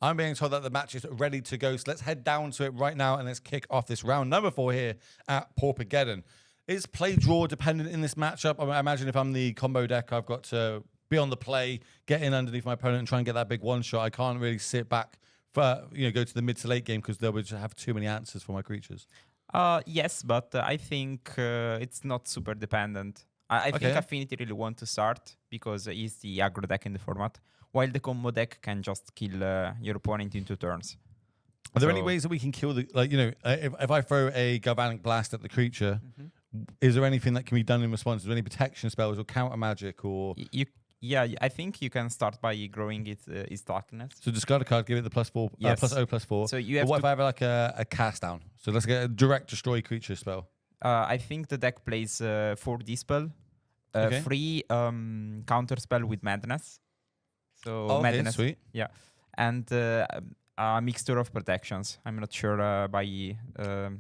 I'm being told that the match is ready to go. So let's head down to it right now and let's kick off this round number 4 here at Paupergeddon. Is play draw dependent in this matchup? I imagine if I'm the combo deck, I've got to be on the play, get in underneath my opponent and try and get that big one shot. I can't really sit back for, go to the mid to late game because they'll just have too many answers for my creatures. Yes, but I think it's not super dependent. I think Affinity really want to start because he's the aggro deck in the format, while the combo deck can just kill your opponent in 2 turns. Are there any ways that we can kill the, if I throw a Galvanic Blast at the creature, is there anything that can be done in response? Is there any protection spells or counter magic or... I think you can start by growing its darkness. So discard a card, give it the +4, yes. +0/+4. So you have what if I have like a cast down? So let's get a direct destroy creature spell. I think the deck plays 4 Dispel, 3 counter spell with Madness. So Madness, sweet. Yeah, and a mixture of protections. I'm not sure by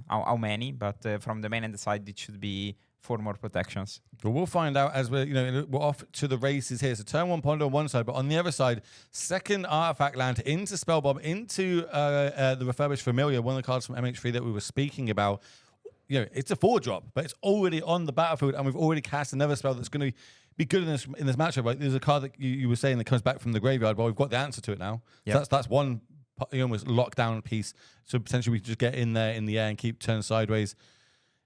how many, but from the main and the side it should be 4 more protections. But we'll find out as we're off to the races here. So turn 1 Ponder on one side, but on the other side, second artifact land into Spellbomb, into the Refurbished Familiar, one of the cards from MH3 that we were speaking about. It's a 4-drop, but it's already on the battlefield, and we've already cast another spell that's going to be good in this matchup. Right? There's a card that you were saying that comes back from the graveyard. Well, we've got the answer to it now. Yep. So that's one almost lockdown piece. So potentially we can just get in there in the air and keep turning sideways.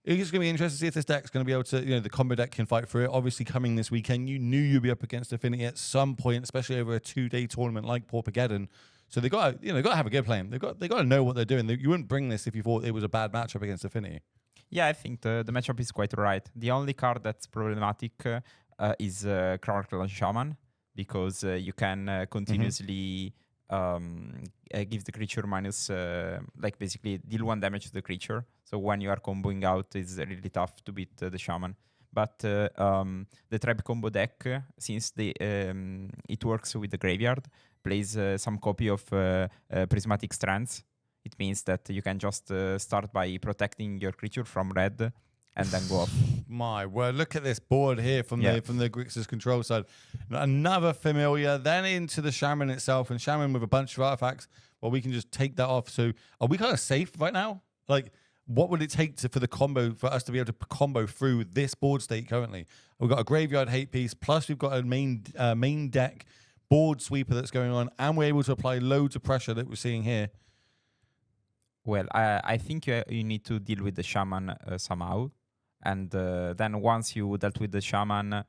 It's just going to be interesting to see if this deck's going to be able to, the combo deck can fight through it. Obviously, coming this weekend, you knew you'd be up against Affinity at some point, especially over a 2-day tournament like Paupergeddon. So they got to have a good plan. They got to know what they're doing. You wouldn't bring this if you thought it was a bad matchup against Affinity. Yeah, I think the matchup is quite right. The only card that's problematic is Chronicler Shaman, because you can continuously give the creature minus, basically deal 1 damage to the creature. So when you are comboing out, it's really tough to beat the Shaman. But the Tribe combo deck, since it works with the graveyard, plays some copy of Prismatic Strands. It means that you can just start by protecting your creature from red and then go off. My word, look at this board here from the Grixis control side. Another Familiar, then into the Shaman itself, and Shaman with a bunch of artifacts. Well, we can just take that off. So are we kind of safe right now? What would it take for us to be able to combo through this board state currently? We've got a graveyard hate piece, plus we've got a main deck board sweeper that's going on, and we're able to apply loads of pressure that we're seeing here. Well, I think you need to deal with the Shaman somehow. And then once you dealt with the Shaman,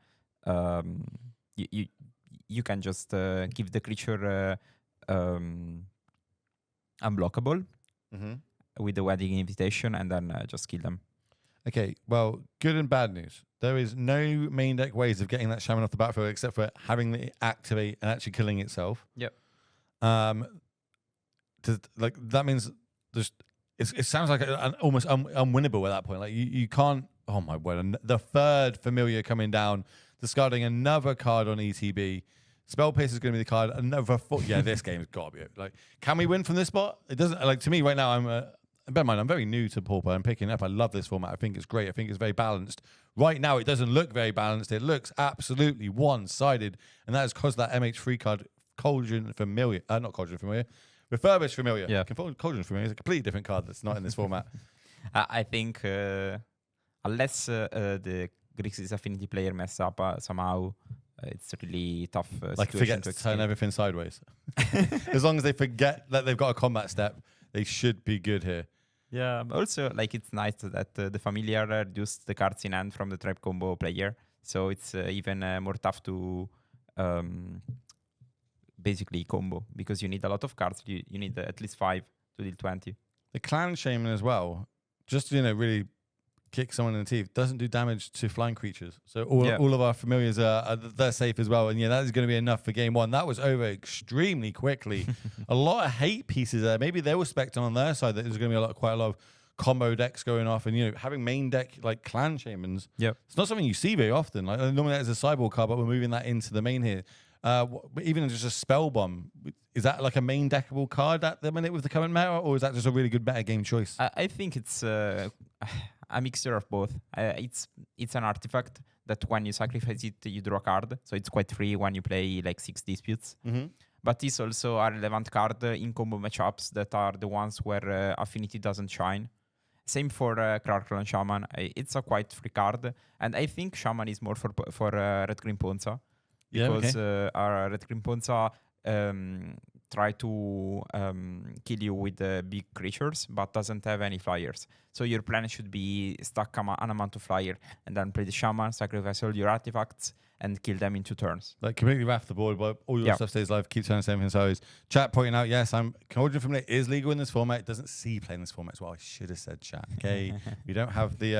you can just give the creature unblockable with the Wedding Invitation and then just kill them. Okay, well, good and bad news. There is no main deck ways of getting that Shaman off the battlefield except for having it activate and actually killing itself. Yep. That means it sounds like almost unwinnable at that point. You can't. Oh my word! The third Familiar coming down, discarding another card on ETB. Spell Pierce is going to be the card. Another this game's got to be can we win from this spot? It doesn't. To me right now, bear in mind, I'm very new to Pauper. I'm picking up. I love this format. I think it's great. I think it's very balanced. Right now, it doesn't look very balanced. It looks absolutely one-sided, and that is because that MH3 card, Cauldron Familiar, not Cauldron Familiar, Refurbished Familiar. Yeah, Cauldron Familiar is a completely different card that's not in this format. I think unless the Grixis Affinity player mess up somehow, it's really tough. Forget to turn everything sideways. As long as they forget that they've got a combat step, they should be good here. Yeah, also it's nice that the Familiar reduced the cards in hand from the Tribe combo player, so it's even more tough to basically combo, because you need a lot of cards. You need at least 5 to deal 20. The Clan Shaman as well, just to really kick someone in the teeth, doesn't do damage to flying creatures. So all of our Familiars they're safe as well. And that is going to be enough for game 1. That was over extremely quickly. A lot of hate pieces there. Maybe they were expecting on their side that there's going to be quite a lot of combo decks going off, and having main deck like Clan Shamans. Yep. It's not something you see very often. Normally that is a sideboard card, but we're moving that into the main here. Even just a Spell Bomb, is that a main deckable card at the minute with the current meta, or is that just a really good meta game choice? I think it's a mixture of both. It's an artifact that when you sacrifice it, you draw a card, so it's quite free when you play 6 disputes. but it's also a relevant card in combo matchups that are the ones where Affinity doesn't shine. Same for Crackle Shaman. It's a quite free card, and I think Shaman is more for Red Green Ponza, because our Red Green Ponza try to kill you with big creatures, but doesn't have any flyers. So your plan should be stack an amount of flyer, and then play the Shaman, sacrifice all your artifacts, and kill them in 2 turns. Like completely wrath the board, but all your stuff stays live. Keep turning the same thing. So chat pointing out, yes, Cauldron Familiar is legal in this format. It doesn't see play in this format as well. I should have said chat. Okay, we don't have the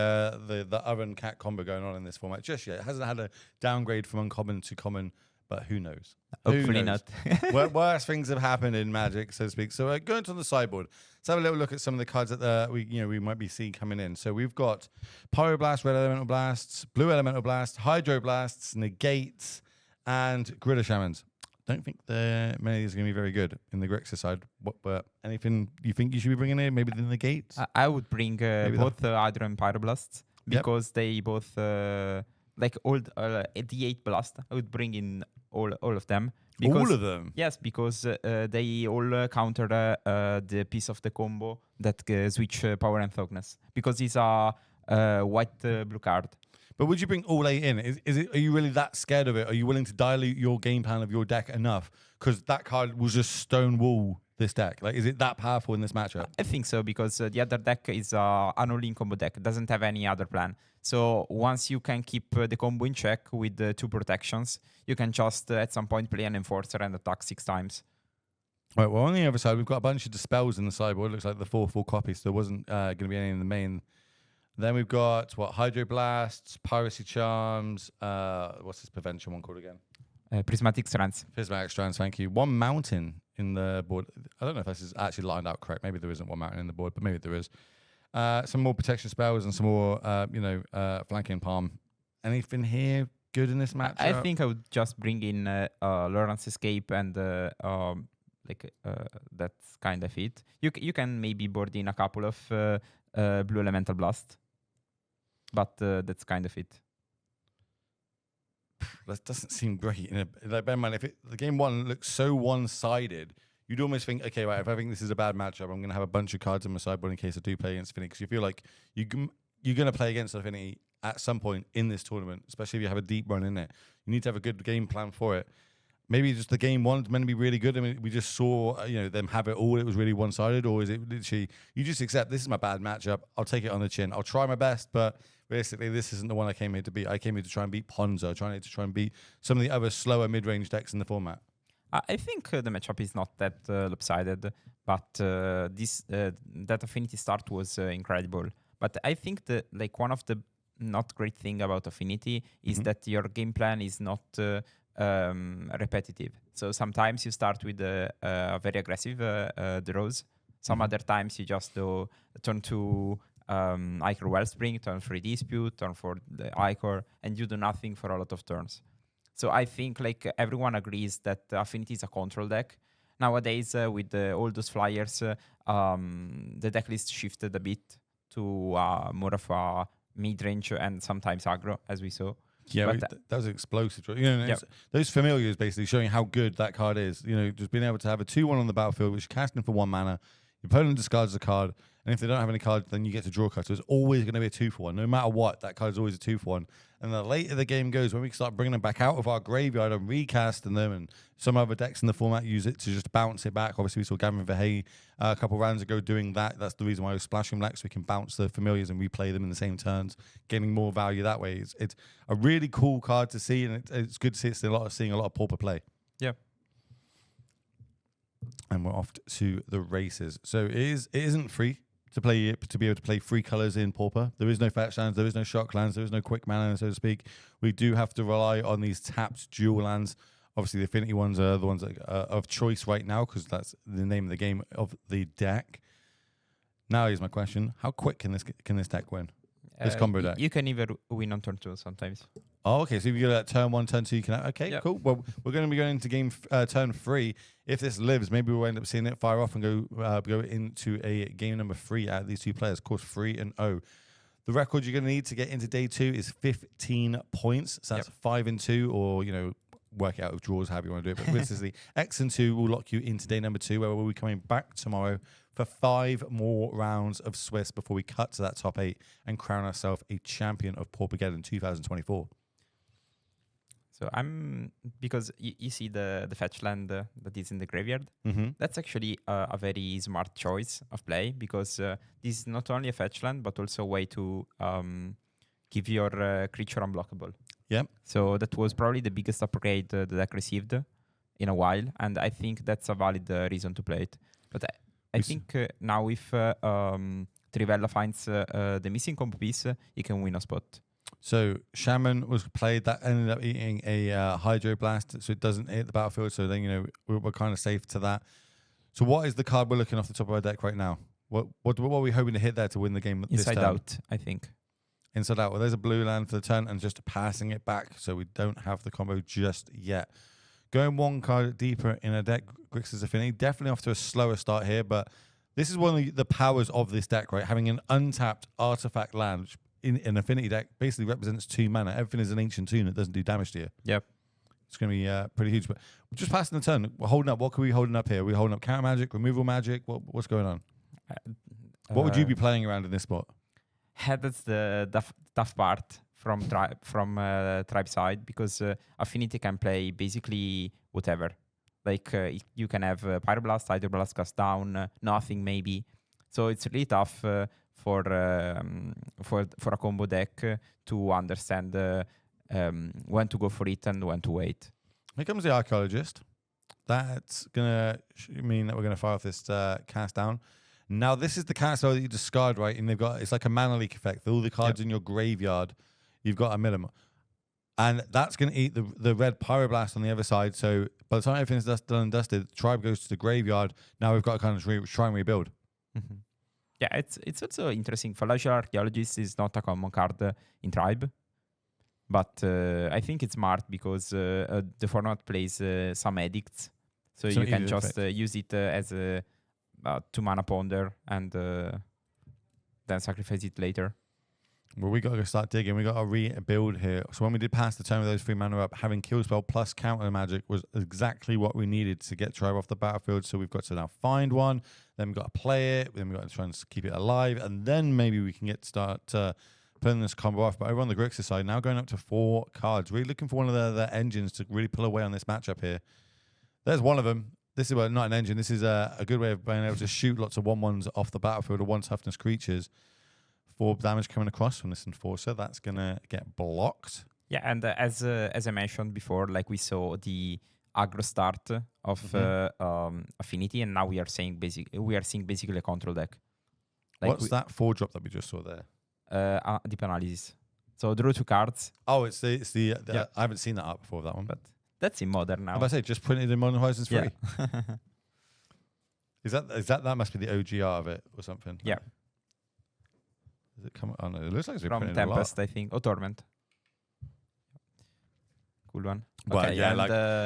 oven cat combo going on in this format just yet. It hasn't had a downgrade from uncommon to common, but who knows? Hopefully not. Worse things have happened in Magic, so to speak. So going to the sideboard, let's have a little look at some of the cards that we might be seeing coming in. So we've got Pyroblast, Red Elemental Blasts, Blue Elemental Blast, Hydro Blasts, Negates, and Gorilla Shamans. Don't think many of these are going to be very good in the Grixis side. But anything you think you should be bringing in? Maybe the Negates? I would bring both Hydro and Pyroblasts, because they both like old D8 Blast. I would bring in all of them. Because, all of them? Yes, because they all counter the piece of the combo that switch power and toughness. Because it's a white blue card. But would you bring all 8 in? Are you really that scared of it? Are you willing to dilute your game plan of your deck enough? Because that card will just stonewall this deck. Like, is it that powerful in this matchup? I think so, because the other deck is an all-in combo deck. It doesn't have any other plan. So once you can keep the combo in check with 2 protections, you can just at some point play an Enforcer and attack 6 times. Right, well, on the other side, we've got a bunch of Dispels in the sideboard. It looks like the 4/4 copies, so there wasn't going to be any in the main. Then we've got, Hydroblasts, Piracy Charms, what's this prevention one called again? Prismatic Strands. Prismatic Strands, thank you. 1 mountain in the board. I don't know if this is actually lined out correct. Maybe there isn't 1 mountain in the board, but maybe there is. Some more protection spells and some more, flanking palm. Anything here good in this match? I think I would just bring in Lawrence Escape and that's kind of it. You can maybe board in a couple of Blue Elemental Blast, but that's kind of it. That doesn't seem great. Like, bear in mind, if the game 1 looks so one-sided, you'd almost think, okay, right, if I think this is a bad matchup, I'm going to have a bunch of cards in my sideboard in case I do play against Affinity, because you feel like you're going to play against Affinity at some point in this tournament, especially if you have a deep run in it. You need to have a good game plan for it. Maybe just the game 1's meant to be really good. I mean, we just saw them have it all. It was really one-sided, or is it literally you just accept this is my bad matchup? I'll take it on the chin. I'll try my best, but realistically, this isn't the one I came here to beat. I came here to try and beat Ponzo, trying to try and beat some of the other slower mid-range decks in the format. I think the matchup is not that lopsided, but that Affinity start was incredible. But I think that one of the not great thing about Affinity is that your game plan is not repetitive. So sometimes you start with very aggressive draws. Some other times you just do turn 2 Ichor Wellspring, turn 3 Dispute, turn 4 the Ichor, and you do nothing for a lot of turns. So I think everyone agrees that Affinity is a control deck. Nowadays, with all those flyers, the deck list shifted a bit to more of a mid-range and sometimes aggro, as we saw. Yeah, that was explosive. Those familiars basically showing how good that card is. Just being able to have a 2/1 on the battlefield, which you're casting for 1 mana. Your opponent discards a card, and if they don't have any cards, then you get to draw cards. So it's always going to be a 2/1. No matter what, that card is always a 2/1. And the later the game goes, when we start bringing them back out of our graveyard and recasting them, and some other decks in the format use it to just bounce it back. Obviously, we saw Gavin Verhey a couple rounds ago doing that. That's the reason why we're splashing black, so we can bounce the familiars and replay them in the same turns, getting more value that way. It's a really cool card to see, and it's good to see seeing a lot of Pauper play. Yeah. And we're off to the races. So it isn't free to be able to play 3 colors in Pauper. There is no fetch lands, there is no shock lands, there is no quick mana, so to speak. We do have to rely on these tapped dual lands. Obviously, the Affinity ones are the ones that are of choice right now, because that's the name of the game of the deck. Now here's my question: how quick can this deck win? This combo deck. You can either win on turn 2 sometimes. Oh, okay. So if you get at turn 1, turn 2, you can. Okay, cool. Well, we're going to be going into game turn 3. If this lives, maybe we'll end up seeing it fire off and go into a game number 3 out of these 2 players. Of course, 3-0. The record you're going to need to get into day 2 is 15 points. So that's 5-2, or work it out with draws, however you want to do it. But this is the X and 2 will lock you into day number 2, where we'll be coming back tomorrow for 5 more rounds of Swiss before we cut to that top 8 and crown ourselves a champion of Paupergeddon 2024. So because you see the fetch land that is in the graveyard. That's actually a very smart choice of play, because this is not only a fetch land but also a way to give your creature unblockable. Yep. So that was probably the biggest upgrade the deck received in a while, and I think that's a valid reason to play it. But I think now if Trivella finds the missing combo piece, he can win a spot. So Shaman was played, that ended up eating a Hydro Blast, so it doesn't hit the battlefield. So then, we're kind of safe to that. So what is the card we're looking off the top of our deck right now? What are we hoping to hit there to win the game this turn? Inside Out, I think. Inside Out. Well, there's a blue land for the turn and just passing it back, so we don't have the combo just yet. Going one card deeper in a deck, Grixis Affinity, definitely off to a slower start here, but this is one of the powers of this deck, right? Having an untapped artifact land, which in an Affinity deck basically represents 2 mana. Everything is an Ancient Tune that doesn't do damage to you. Yep. It's going to be pretty huge. But we're just passing the turn. We're holding up. What are we holding up here? Are we holding up counter magic, removal magic? What's going on? What would you be playing around in this spot? That's the tough part from tribe side, because Affinity can play basically whatever. Like you can have Pyroblast, Hydroblast cast down, nothing maybe. So it's really tough for a combo deck to understand when to go for it and when to wait. Here comes the Archaeologist. That's gonna mean that we're gonna fire off this cast down. Now this is the cast spell that you discard, right? And it's like a mana leak effect. All the cards in your graveyard, you've got a minimum. And that's going to eat the red Pyroblast on the other side. So by the time everything's done and dusted, the tribe goes to the graveyard. Now we've got to kind of try and rebuild. Mm-hmm. Yeah, it's also interesting. Fallacious Archaeologist is not a common card in tribe. But I think it's smart because the format plays some edicts. So you can just use it as a 2 mana ponder and then sacrifice it later. Well, we got to start digging. We got to rebuild here. So when we did pass the turn with those 3 mana up, having kill spell plus counter magic was exactly what we needed to get tribe off the battlefield. So we've got to now find one. Then we've got to play it. Then we've got to try and keep it alive. And then maybe we can start pulling this combo off. But over on the Grixis side, now going up to 4 cards. Really looking for one of their engines to really pull away on this matchup here. There's one of them. This is not an engine. This is a good way of being able to shoot lots of 1/1s off the battlefield or 1 toughness creatures. 4 damage coming across from this Enforcer. That's going to get blocked. Yeah, and as I mentioned before, like we saw the aggro start of Affinity, and now we are seeing basically a control deck. Like what's that 4-drop that we just saw there? Deep Analysis. So draw 2 cards. Oh, it's the I haven't seen that art before, that one. But that's in Modern now. I say just printed in Modern Horizons 3. Yeah. Is that must be the OGR of it or something? Yeah. Is it come? Oh no, it looks like it's been From printed Tempest, a lot. I think, or Torment. Cool one. Well, Okay, yeah, and, like